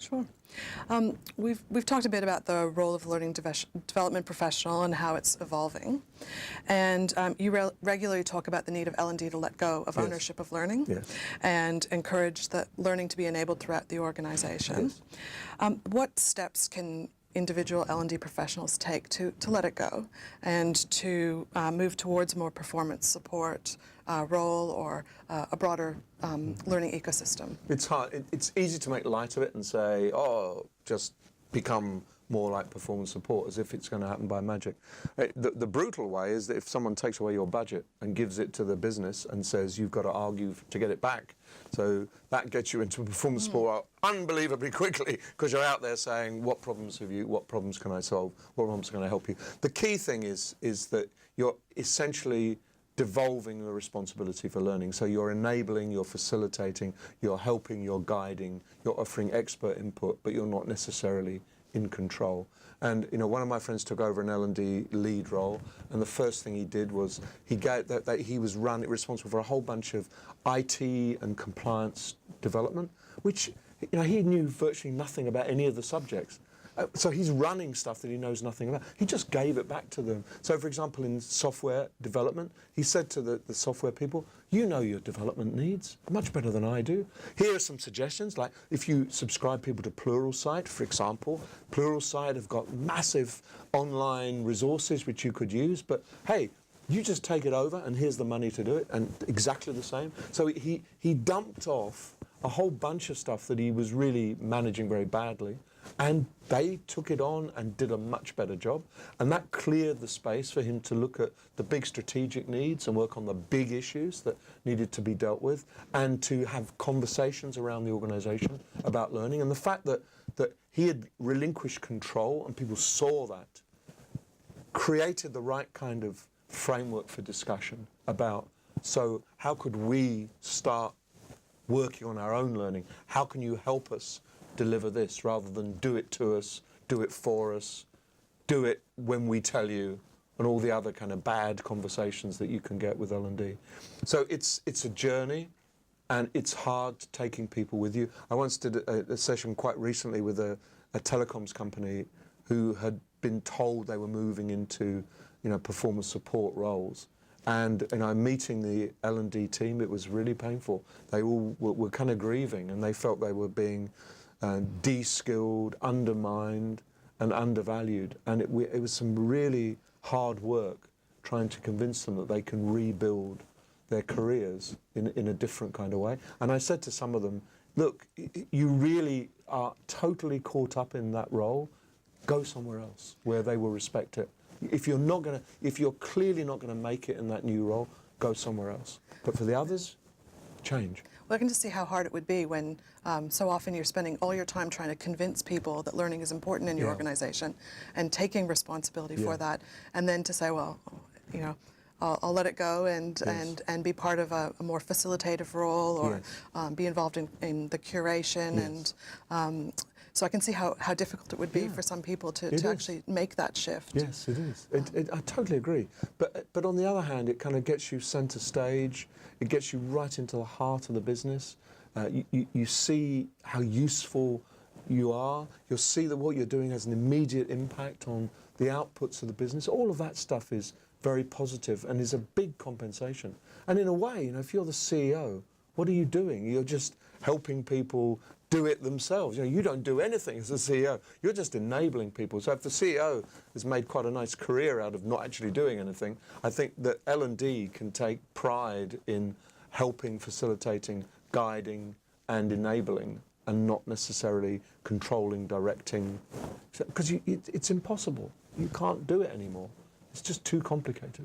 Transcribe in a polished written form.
Sure. We've talked a bit about the role of the learning development professional and how it's evolving, and you regularly talk about the need of L&D to let go of ownership of learning and encourage that learning to be enabled throughout the organization. What steps can individual L&D professionals take to let it go and to move towards a more performance support role or a broader learning ecosystem? It's hard. It's easy to make light of it and say, oh, just become more like performance support, as if it's going to happen by magic. The brutal way is that if someone takes away your budget and gives it to the business and says you've got to argue to get it back, so that gets you into performance support unbelievably quickly, because you're out there saying, what problems have you, what problems can I solve, what problems can I help you? The key thing is that you're essentially devolving the responsibility for learning. So you're enabling, you're facilitating, you're helping, you're guiding, you're offering expert input, but you're not necessarily in control. And one of my friends took over an L&D lead role, and the first thing he did was he was responsible for a whole bunch of IT and compliance development, which he knew virtually nothing about any of the subjects. So he's running stuff that he knows nothing about. He just gave it back to them. So, for example, in software development, he said to the software people, you know your development needs much better than I do. Here are some suggestions, like if you subscribe people to Pluralsight, for example. Pluralsight have got massive online resources which you could use, but hey, you just take it over and here's the money to do it, and exactly the same. So he dumped off a whole bunch of stuff that he was really managing very badly, and they took it on and did a much better job. And that cleared the space for him to look at the big strategic needs and work on the big issues that needed to be dealt with, and to have conversations around the organization about learning. And the fact that he had relinquished control and people saw that created the right kind of framework for discussion about, so how could we start working on our own learning? How can you help us deliver this, rather than do it to us, do it for us, do it when we tell you, and all the other kind of bad conversations that you can get with L&D. So it's a journey, and it's hard taking people with you. I once did a session quite recently with a telecoms company who had been told they were moving into performance support roles. And meeting the L&D team, it was really painful. They all were kind of grieving, and they felt they were being de-skilled, undermined, and undervalued. And it was some really hard work trying to convince them that they can rebuild their careers in a different kind of way. And I said to some of them, look, you really are totally caught up in that role. Go somewhere else where they will respect it. If you're clearly not going to make it in that new role, go somewhere else. But for the others, change. Well, I can just see how hard it would be when so often you're spending all your time trying to convince people that learning is important in your organization and taking responsibility for that, and then to say, well, I'll let it go and be part of a more facilitative role, or be involved in the curation, and so I can see how difficult it would be for some people to actually make that shift. Yes, it is. I totally agree. But on the other hand, it kind of gets you centre stage. It gets you right into the heart of the business. You see how useful you are. You'll see that what you're doing has an immediate impact on the outputs of the business. All of that stuff is very positive and is a big compensation. And in a way, if you're the CEO, what are you doing? You're just helping people do it themselves. You don't do anything as a CEO. You're just enabling people. So if the CEO has made quite a nice career out of not actually doing anything, I think that L&D can take pride in helping, facilitating, guiding, and enabling, and not necessarily controlling, directing, because it's impossible. You can't do it anymore. It's just too complicated.